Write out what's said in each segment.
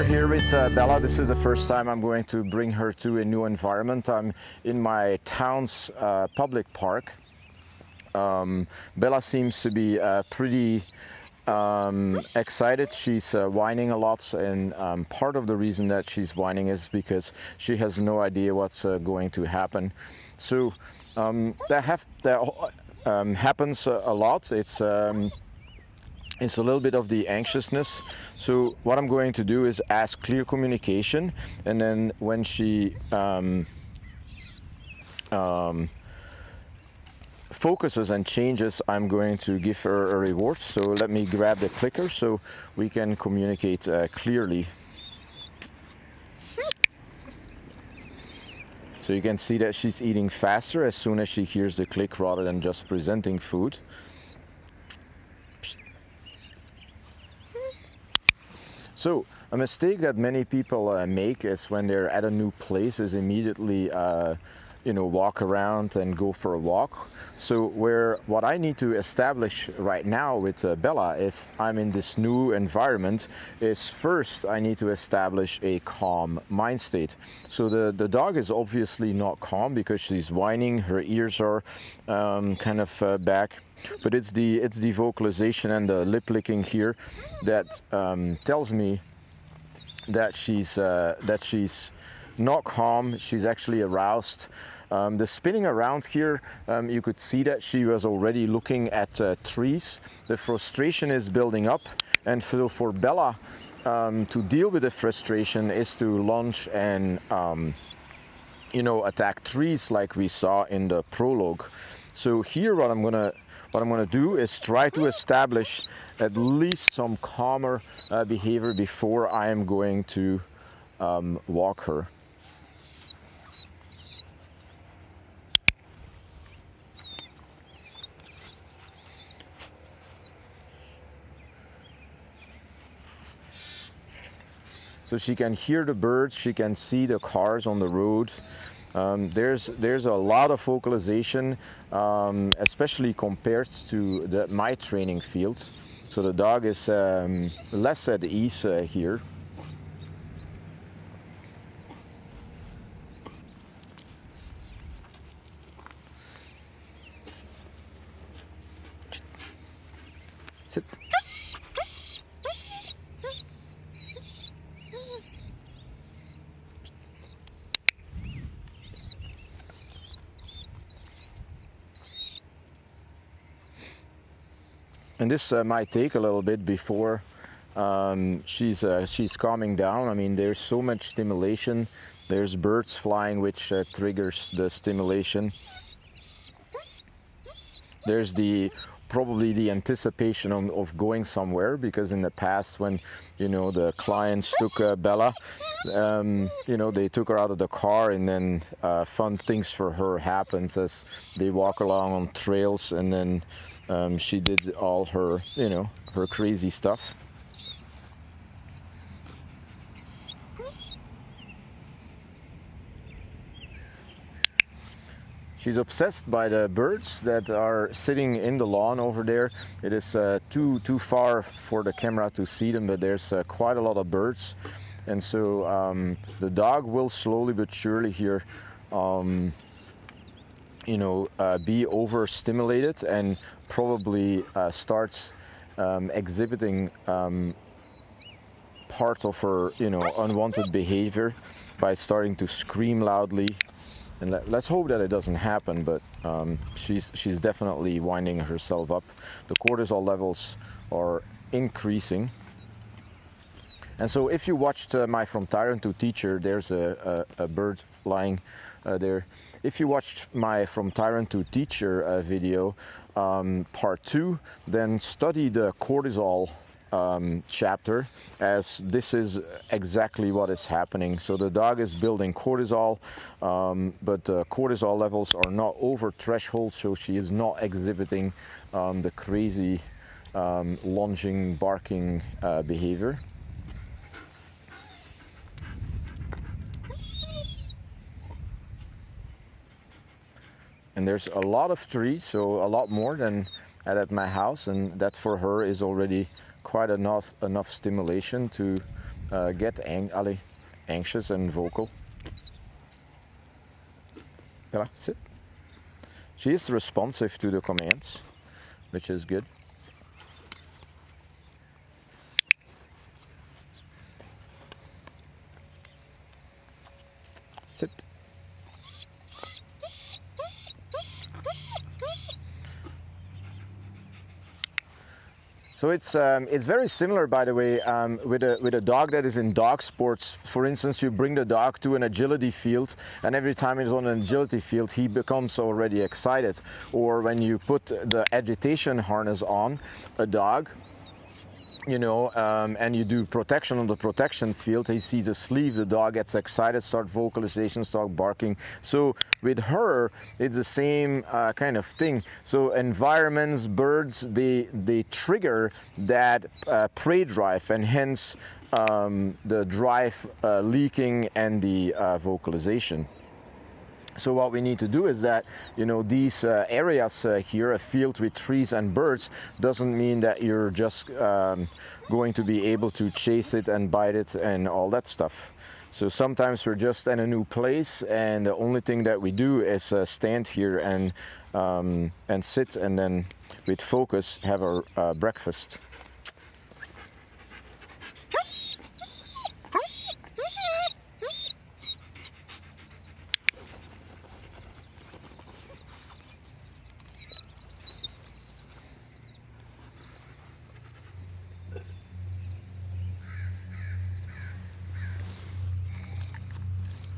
we're here with Bella. This is the first time I'm going to bring her to a new environment. I'm in my town's public park. Bella seems to be pretty excited. She's whining a lot, and part of the reason that she's whining is because she has no idea what's going to happen. So that happens a lot. It's a little bit of the anxiousness. So what I'm going to do is ask clear communication, and then when she focuses and changes, I'm going to give her a reward. So let me grab the clicker so we can communicate clearly. So you can see that she's eating faster as soon as she hears the click rather than just presenting food. So a mistake that many people make is when they're at a new place is immediately walk around and go for a walk. So what I need to establish right now with Bella, if I'm in this new environment, is first I need to establish a calm mind state. So the dog is obviously not calm because she's whining, her ears are kind of back. But it's the vocalization and the lip licking here that tells me that she's not calm. She's actually aroused. The spinning around here, you could see that she was already looking at trees. The frustration is building up, and for Bella to deal with the frustration is to lunge and attack trees like we saw in the prologue. So here what I'm gonna do is try to establish at least some calmer behavior before I am going to walk her. So she can hear the birds, she can see the cars on the road. There's a lot of vocalization, especially compared to my training field. So the dog is less at ease here. Sit. And this might take a little bit before she's calming down. I mean, there's so much stimulation. There's birds flying, which triggers the stimulation. There's probably the anticipation of going somewhere, because in the past when the clients took Bella, they took her out of the car, and then fun things for her happens as they walk along on trails, and then she did all her her crazy stuff. She's obsessed by the birds that are sitting in the lawn over there. It is too far for the camera to see them, but there's quite a lot of birds. And so the dog will slowly but surely here be overstimulated and probably starts exhibiting parts of her unwanted behavior by starting to scream loudly. And let's hope that it doesn't happen, but she's definitely winding herself up. The cortisol levels are increasing. And so if you watched my From Tyrant to Teacher, there's a bird flying there. If you watched my From Tyrant to Teacher video, part 2, then study the cortisol chapter, as this is exactly what is happening. So the dog is building cortisol, but the cortisol levels are not over threshold, so she is not exhibiting the crazy lunging, barking behavior. And there's a lot of trees, so a lot more than at my house, and that for her is already quite enough stimulation to get anxious and vocal. Bella, sit. She is responsive to the commands, which is good. Sit. So it's very similar, by the way, with a dog that is in dog sports. For instance, you bring the dog to an agility field, and every time he's on an agility field, he becomes already excited. Or when you put the agitation harness on a dog, you know, and you do protection on the protection field, he sees a sleeve, the dog gets excited, start vocalization, start barking. So with her, it's the same kind of thing. So environments, birds, they trigger that prey drive, and hence the drive leaking and the vocalization. So what we need to do is that, you know, these areas here, a field with trees and birds, doesn't mean that you're just going to be able to chase it and bite it and all that stuff. So sometimes we're just in a new place, and the only thing that we do is stand here and sit, and then with focus have our breakfast.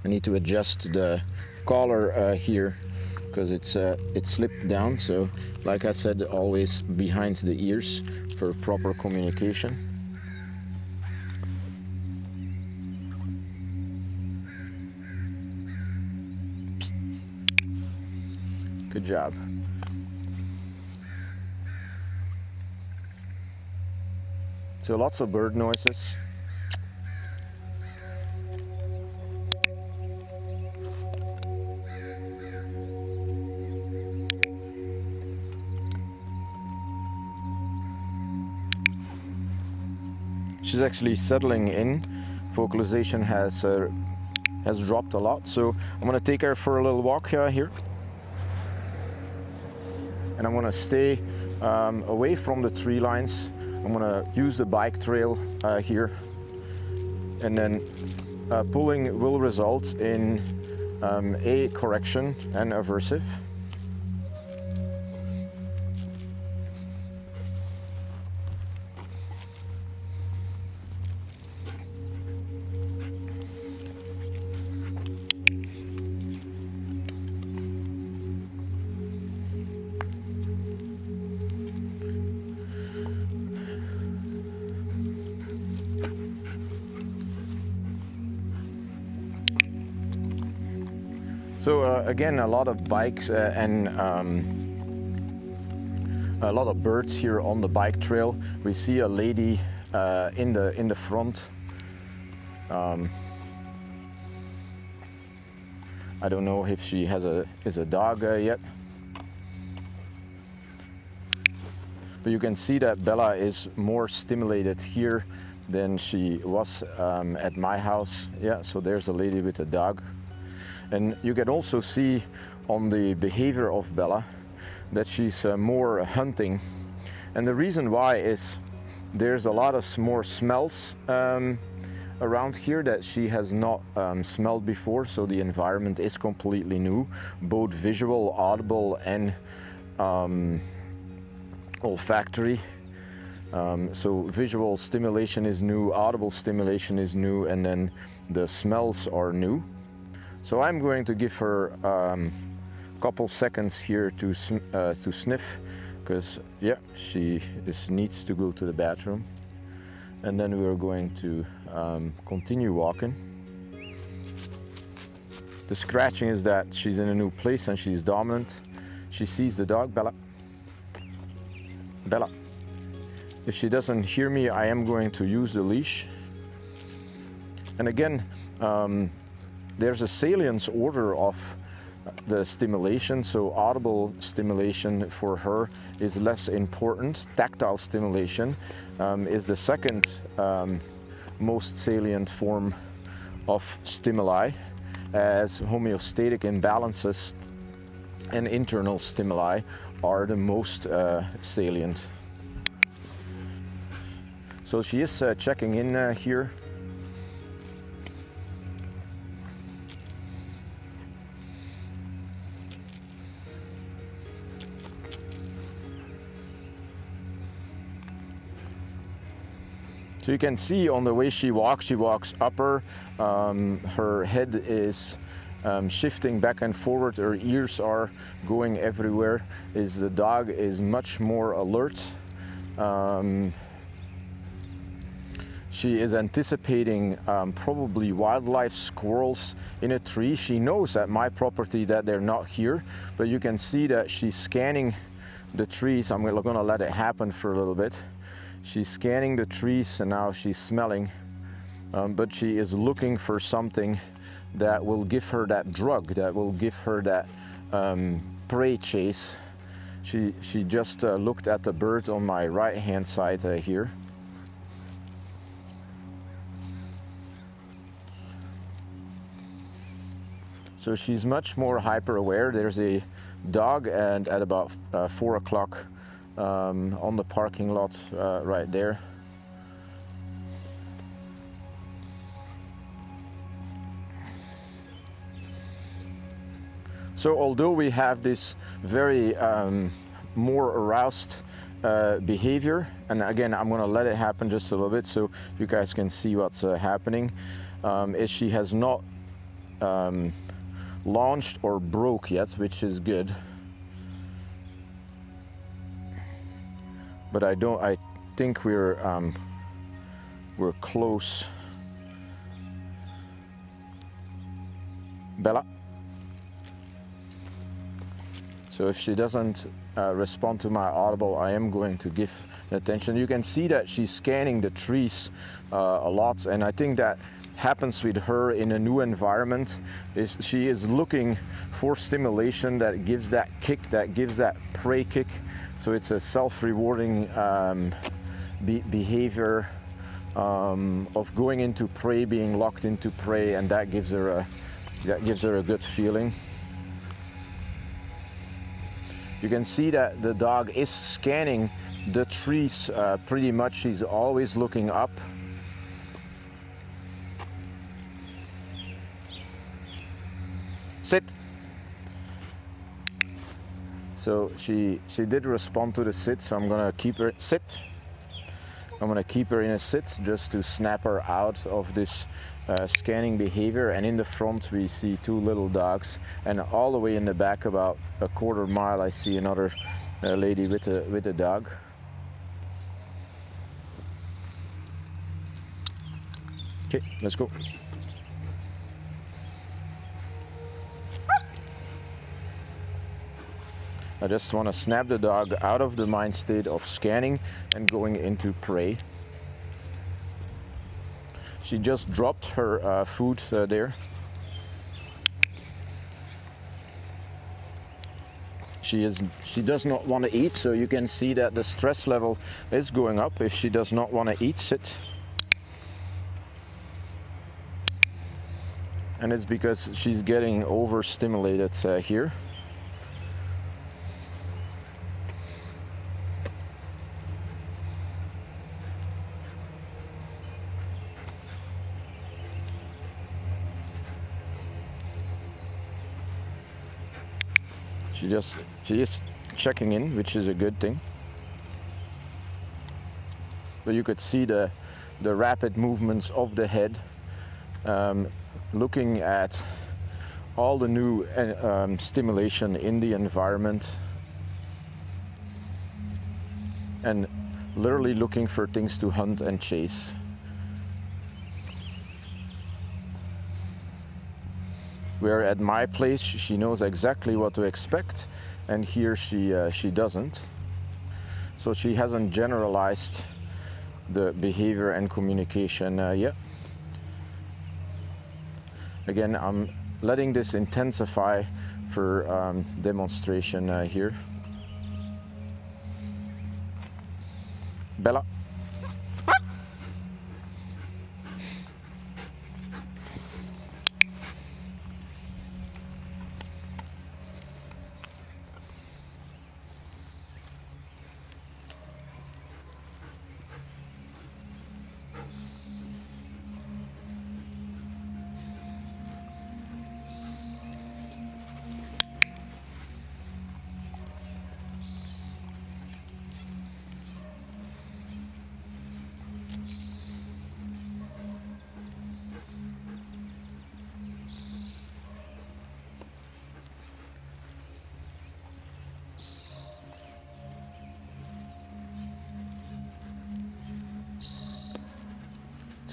I need to adjust the collar here because it slipped down. So like I said, always behind the ears for proper communication. Psst. Good job. So lots of bird noises. She's actually settling in. Vocalization has dropped a lot, so I'm gonna take her for a little walk here. And I'm gonna stay away from the tree lines. I'm gonna use the bike trail here. And then pulling will result in a correction and aversive. So again, a lot of bikes and a lot of birds here on the bike trail. We see a lady in the front. I don't know if she is a dog yet. But you can see that Bella is more stimulated here than she was at my house. Yeah, so there's a lady with a dog. And you can also see on the behavior of Bella that she's more hunting. And the reason why is there's a lot of more smells around here that she has not smelled before. So the environment is completely new, both visual, audible, and olfactory. So visual stimulation is new, audible stimulation is new, and then the smells are new. So I'm going to give her a couple seconds here to sniff, because yeah, she needs to go to the bathroom. And then we're going to continue walking. The scratching is that she's in a new place and she's dominant. She sees the dog. Bella. Bella. If she doesn't hear me, I am going to use the leash. And again, there's a salience order of the stimulation. So audible stimulation for her is less important. Tactile stimulation is the second most salient form of stimuli, as homeostatic imbalances and internal stimuli are the most salient. So she is checking in here. So you can see on the way she walks upper, her head is shifting back and forward, her ears are going everywhere. The dog is much more alert. She is anticipating probably wildlife, squirrels in a tree. She knows at my property that they're not here, but you can see that she's scanning the trees. I'm gonna let it happen for a little bit. She's scanning the trees and now she's smelling, but she is looking for something that will give her that drug, that will give her that prey chase. She just looked at the bird on my right hand side here. So she's much more hyper aware. There's a dog and at about 4 o'clock on the parking lot right there. So although we have this very more aroused behavior, and again I'm going to let it happen just a little bit so you guys can see what's happening, is she has not launched or broke yet, which is good. But I think we're close. Bella. So if she doesn't respond to my audible, I am going to give attention. You can see that she's scanning the trees a lot, and I think that happens with her in a new environment. She is looking for stimulation that gives that kick, that gives that prey kick. So it's a self-rewarding behavior of going into prey, being locked into prey, and that gives her a good feeling. You can see that the dog is scanning the trees pretty much. She's always looking up. Sit. So she did respond to the sit, so I'm gonna keep her sit. I'm gonna keep her in a sit just to snap her out of this scanning behavior. And in the front we see two little dogs, and all the way in the back about a quarter mile I see another lady with a dog. Okay, let's go. I just want to snap the dog out of the mind state of scanning and going into prey. She just dropped her food there. She does not want to eat, so you can see that the stress level is going up if she does not want to eat. Sit. And it's because she's getting overstimulated here. She is checking in, which is a good thing. But you could see the rapid movements of the head, looking at all the new stimulation in the environment, and literally looking for things to hunt and chase. Where at my place she knows exactly what to expect, and here she doesn't. So she hasn't generalized the behavior and communication yet. Again, I'm letting this intensify for demonstration here.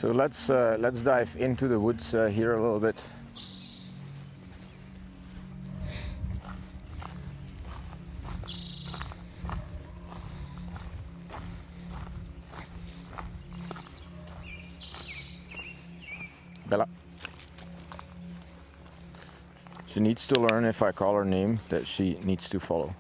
So let's dive into the woods here a little bit. Bella. She needs to learn, if I call her name, that she needs to follow.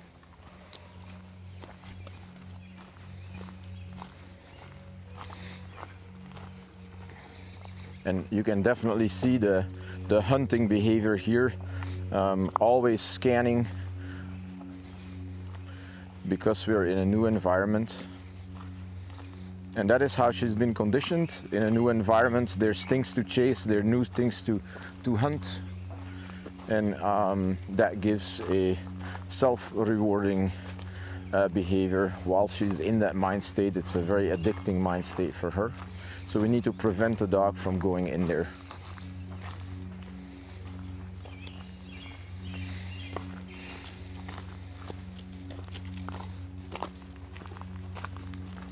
And you can definitely see the hunting behavior here, always scanning because we're in a new environment. And that is how she's been conditioned. In a new environment, there's things to chase, there are new things to hunt. And that gives a self-rewarding behavior while she's in that mind state. It's a very addicting mind state for her. So we need to prevent the dog from going in there.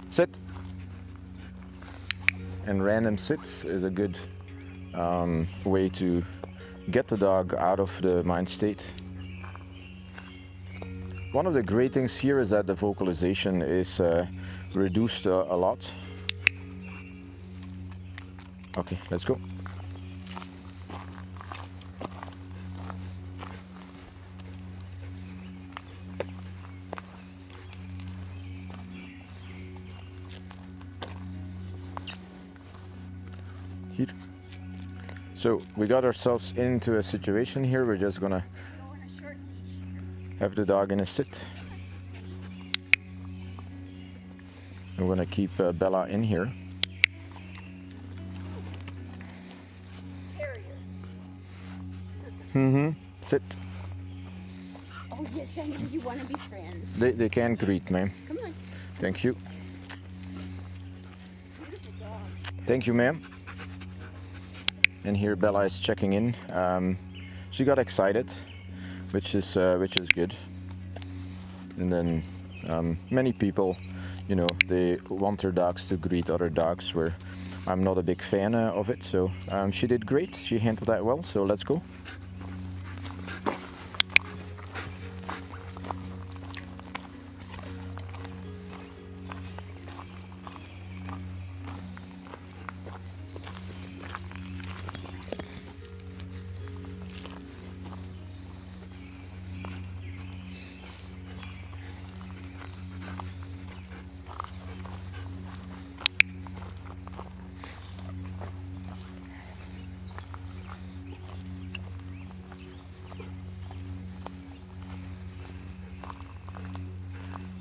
Sit. And random sits is a good way to get the dog out of the mind state. One of the great things here is that the vocalization is reduced a lot. Okay, let's go. Here. So we got ourselves into a situation here. We're just gonna have the dog in a sit. We're gonna keep Bella in here. Sit. Oh yes, I know you want to be friends. They can greet, ma'am. Come on. Thank you. Beautiful dog. Thank you, ma'am. And here Bella is checking in. She got excited, which is good. And then many people, you know, they want their dogs to greet other dogs, where I'm not a big fan of it. So she did great. She handled that well. So let's go.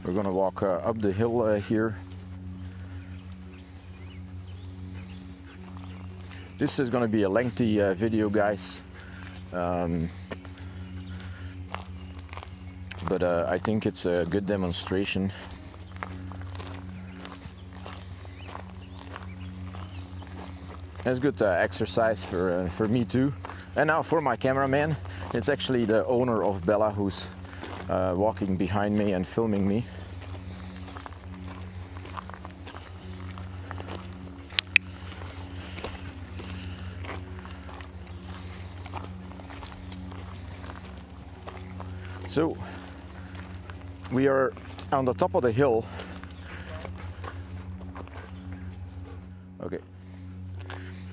We're gonna walk up the hill here. This is gonna be a lengthy video, guys. But I think it's a good demonstration. It's good exercise for me too. And now for my cameraman, it's actually the owner of Bella who's walking behind me and filming me. So we are on the top of the hill. Okay.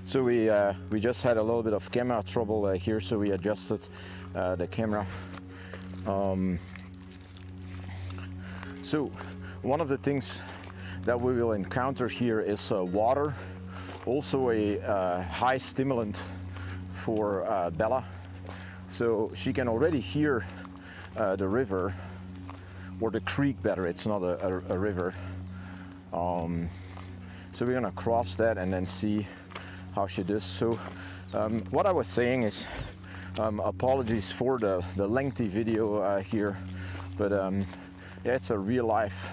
So we just had a little bit of camera trouble here, so we adjusted the camera. So one of the things that we will encounter here is water, also a high stimulant for Bella. So she can already hear the river, or the creek better, it's not a river. So we're gonna cross that and then see how she does. So what I was saying is, apologies for the lengthy video here, but yeah, it's a real life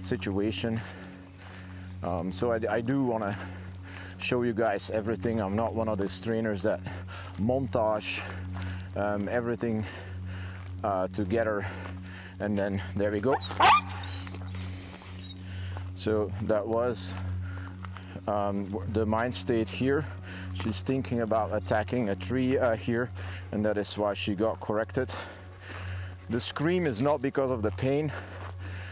situation. So I do want to show you guys everything. I'm not one of those trainers that montage everything together, and then there we go. So that was the mind state here. She's thinking about attacking a tree here, and that is why she got corrected. The scream is not because of the pain.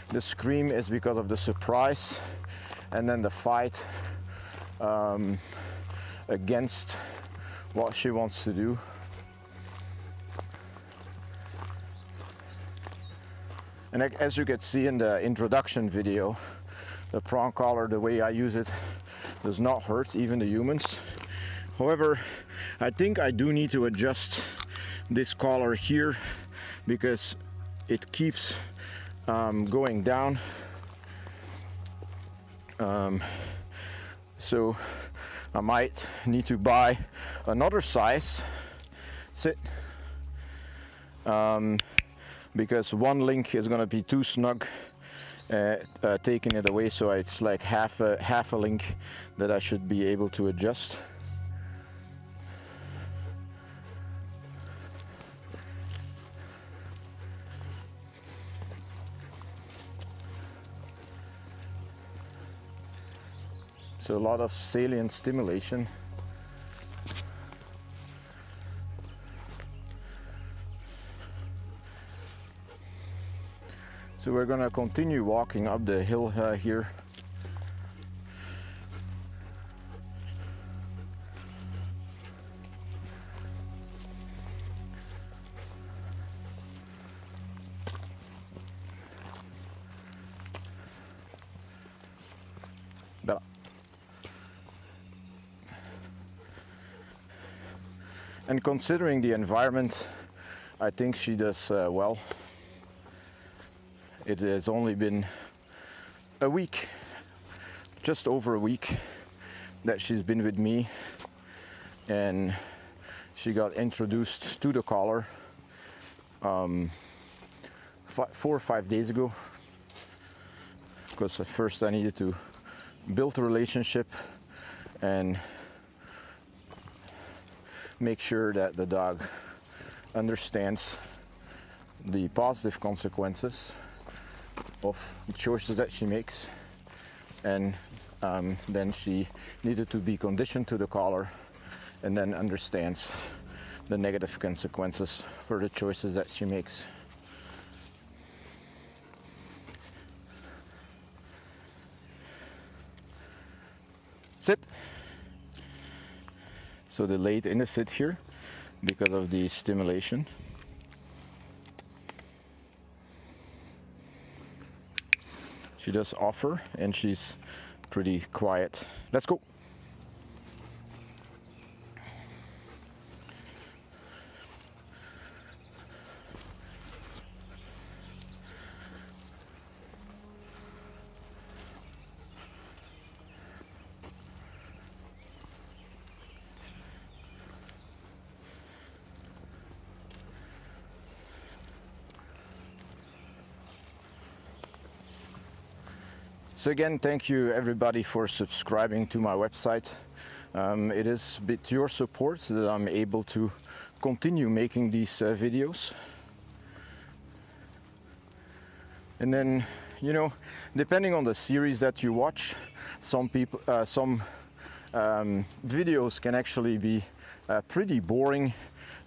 The scream is because of the surprise, and then the fight against what she wants to do. And as you can see in the introduction video, the prong collar, the way I use it, does not hurt even the humans. However, I think I do need to adjust this collar here because it keeps going down. So I might need to buy another size. Sit. Because one link is going to be too snug, taking it away, so it's like half a link that I should be able to adjust. So a lot of salient stimulation. So we're gonna continue walking up the hill here. Bella. And considering the environment, I think she does well. It has only been a week, just over a week, that she's been with me, and she got introduced to the collar 4 or 5 days ago, because at first I needed to build a relationship and make sure that the dog understands the positive consequences of the choices that she makes, and then she needed to be conditioned to the collar and then understands the negative consequences for the choices that she makes. Sit. So they laid in the sit here because of the stimulation. She does offer, and she's pretty quiet. Let's go. So again, thank you everybody for subscribing to my website. It is with your support that I'm able to continue making these videos. And then, you know, depending on the series that you watch, some videos can actually be pretty boring.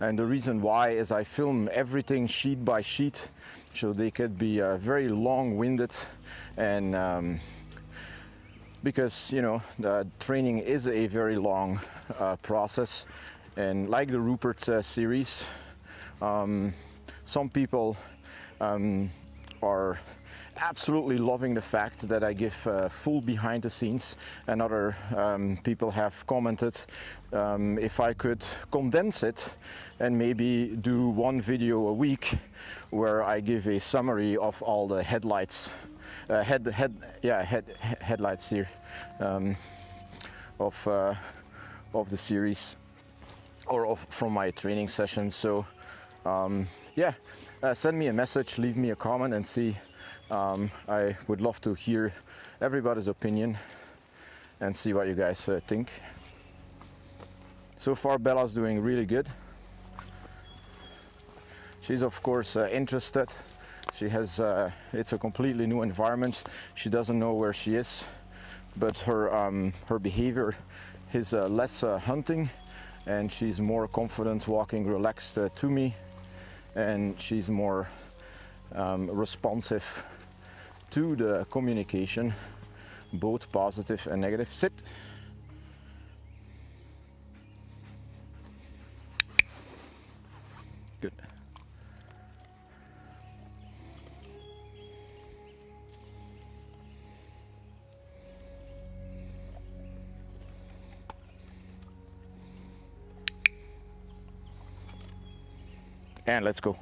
And the reason why is I film everything sheet by sheet, so they could be very long-winded, and because, you know, the training is a very long process, and like the Rupert series, some people are absolutely loving the fact that I give full behind the scenes, and other people have commented if I could condense it and maybe do one video a week where I give a summary of all the headlights, headlights here of the series, or from my training sessions. So yeah, send me a message, leave me a comment, and see. I would love to hear everybody's opinion and see what you guys think. So far, Bella's doing really good. She's of course interested. She has, it's a completely new environment. She doesn't know where she is, but her behavior is less hunting, and she's more confident walking relaxed to me, and she's more responsive to the communication, both positive and negative. Sit. Good. And let's go.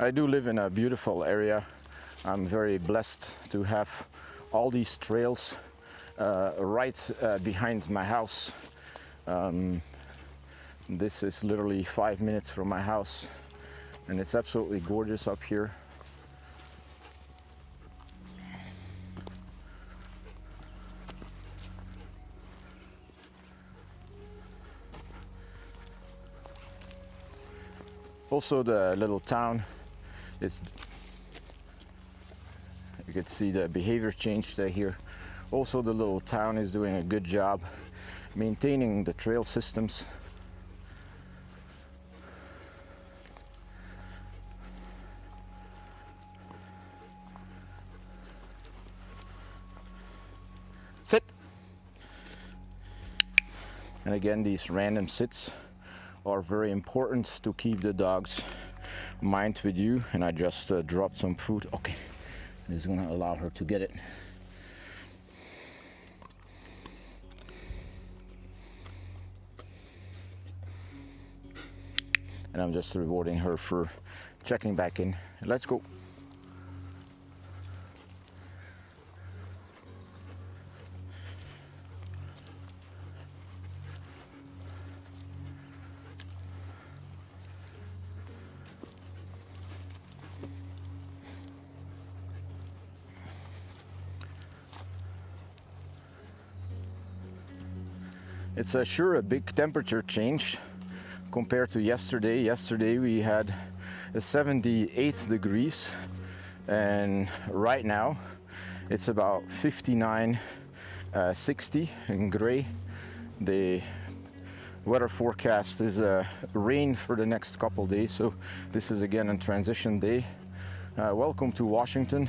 I do live in a beautiful area. I'm very blessed to have all these trails right behind my house. This is literally 5 minutes from my house, and it's absolutely gorgeous up here. Also, the little town is, you can see the behavior change here. Also, the little town is doing a good job maintaining the trail systems. Sit. And again, these random sits are very important to keep the dog's mind with you. And I just dropped some food. Okay, this is gonna allow her to get it. And I'm just rewarding her for checking back in. Let's go. It's sure a big temperature change compared to yesterday. Yesterday we had 78 degrees, and right now it's about 59, 60 in gray. The weather forecast is rain for the next couple days, so this is again a transition day. Welcome to Washington.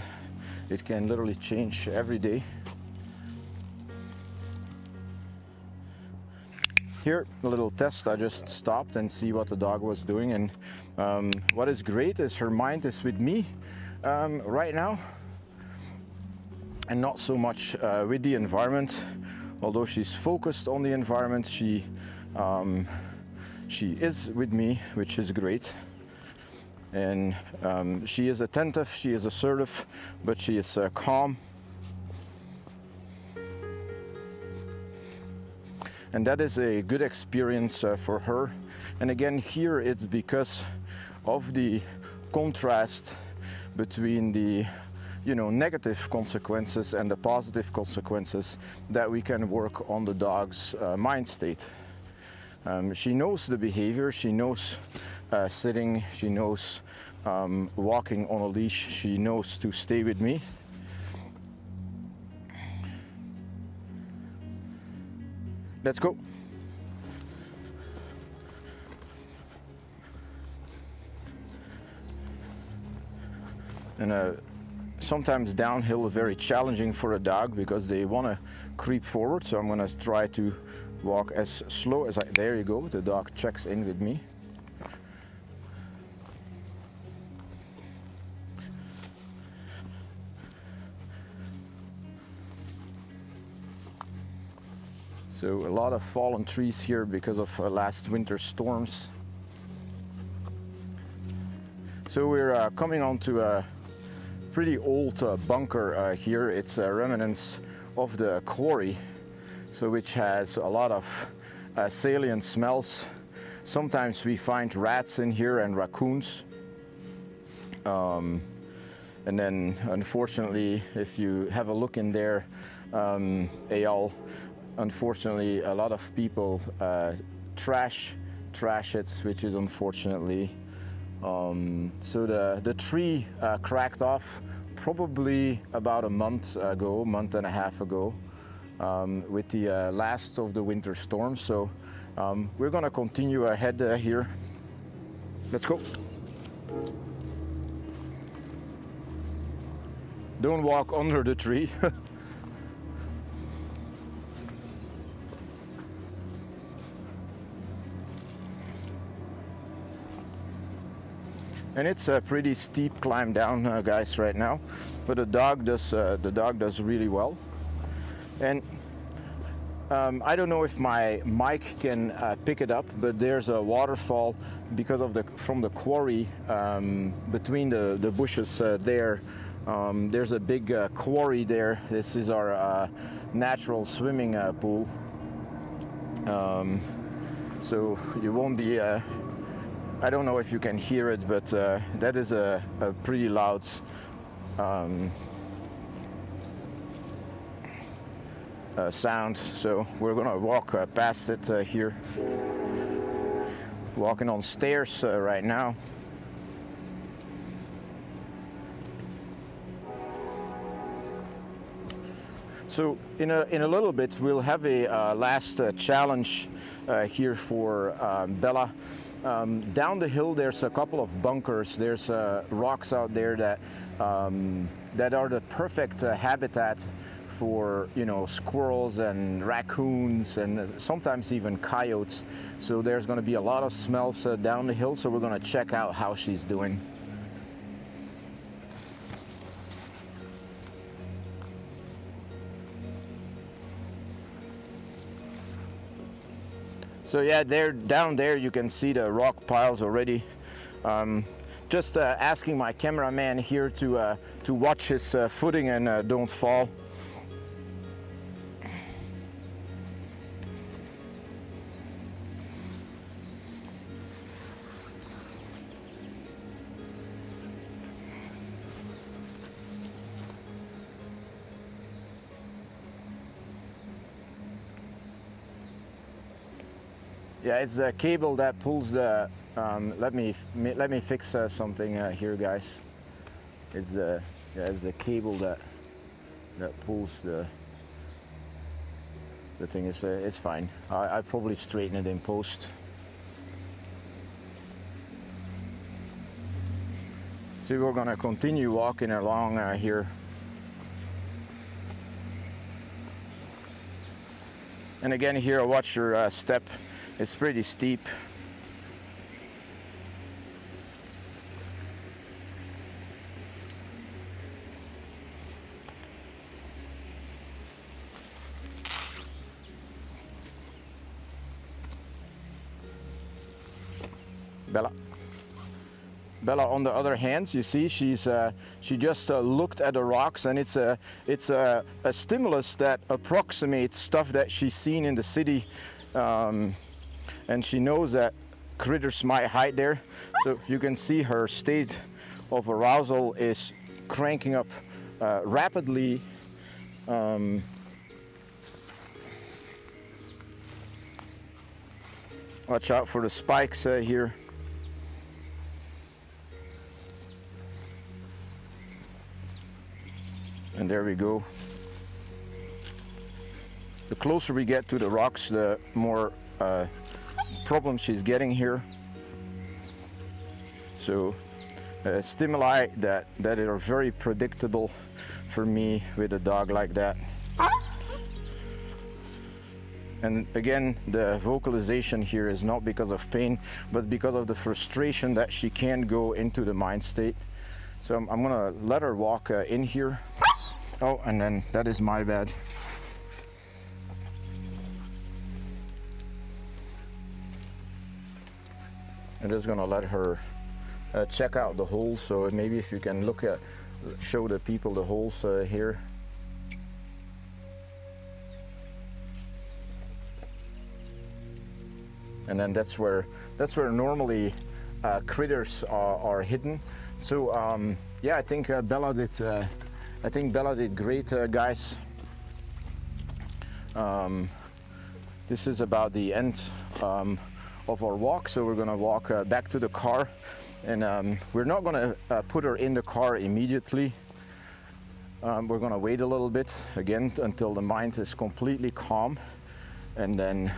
It can literally change every day. Here, a little test. I just stopped and see what the dog was doing, and what is great is her mind is with me right now, and not so much with the environment. Although she's focused on the environment, she is with me, which is great. And she is attentive, she is assertive, but she is calm. And that is a good experience for her. And again, here it's because of the contrast between the negative consequences and the positive consequences that we can work on the dog's mind state. She knows the behavior, she knows sitting, she knows walking on a leash, she knows to stay with me. Let's go. And sometimes downhill is very challenging for a dog because they want to creep forward. So I'm going to try to walk as slow as there you go. The dog checks in with me. So a lot of fallen trees here because of last winter's storms. So we're coming onto a pretty old bunker here. It's remnants of the quarry, so which has a lot of salient smells. Sometimes we find rats in here and raccoons. And then unfortunately, if you have a look in there, Eyal, unfortunately a lot of people trash it, which is unfortunately. So the tree cracked off probably about a month and a half ago, with the last of the winter storm. So we're gonna continue ahead here. Let's go. Don't walk under the tree. And it's a pretty steep climb down, guys, right now. But the dog does really well. And I don't know if my mic can pick it up, but there's a waterfall because of from the quarry between the bushes there. There's a big quarry there. This is our natural swimming pool. So you won't be. I don't know if you can hear it, but that is a pretty loud sound. So we're gonna walk past it here. Walking on stairs right now. So in a little bit we'll have a last challenge here for Bella. Down the hill there's a couple of bunkers. There's rocks out there that are the perfect habitat for, you know, squirrels and raccoons and sometimes even coyotes. So there's going to be a lot of smells down the hill, so we're going to check out how she's doing. So yeah, down there you can see the rock piles already. Just asking my cameraman here to watch his footing and don't fall. Yeah, it's the cable that pulls the. Let me fix something here, guys. It's the cable that pulls the thing. It's fine. I probably straighten it in post. So we're gonna continue walking along here. And again here, watch your step. It's pretty steep. Bella, on the other hand, you see, she just looked at the rocks, and it's a stimulus that approximates stuff that she's seen in the city, and she knows that critters might hide there. So you can see her state of arousal is cranking up rapidly. Watch out for the spikes here. And there we go. The closer we get to the rocks, the more problems she's getting here. So stimuli that are very predictable for me with a dog like that. And again, the vocalization here is not because of pain, but because of the frustration that she can't go into the mind state. So I'm gonna let her walk in here. Oh, and then that is my bad. I'm just gonna let her check out the holes. So maybe if you can show the people the holes here. And then that's where normally critters are hidden. So yeah, I think Bella did great, guys. This is about the end of our walk, so we're gonna walk back to the car, and we're not gonna put her in the car immediately. We're gonna wait a little bit again until the mind is completely calm, and then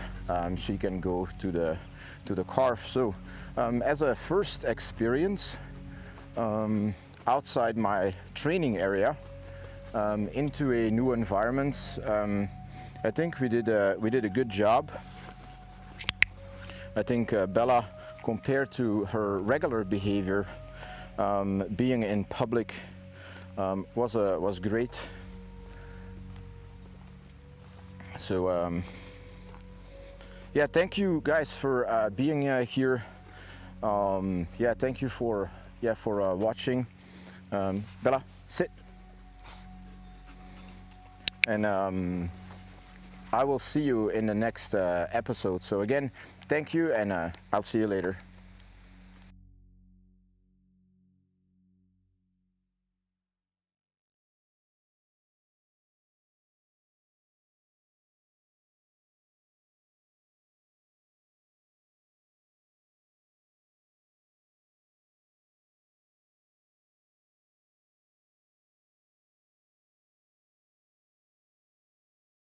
she can go to the car. So as a first experience outside my training area into a new environment, I think we did a good job. I think Bella, compared to her regular behavior, being in public, was great. So yeah, thank you guys for being here. Yeah, thank you for watching. Bella, sit. And I will see you in the next episode. So again, thank you, and I'll see you later.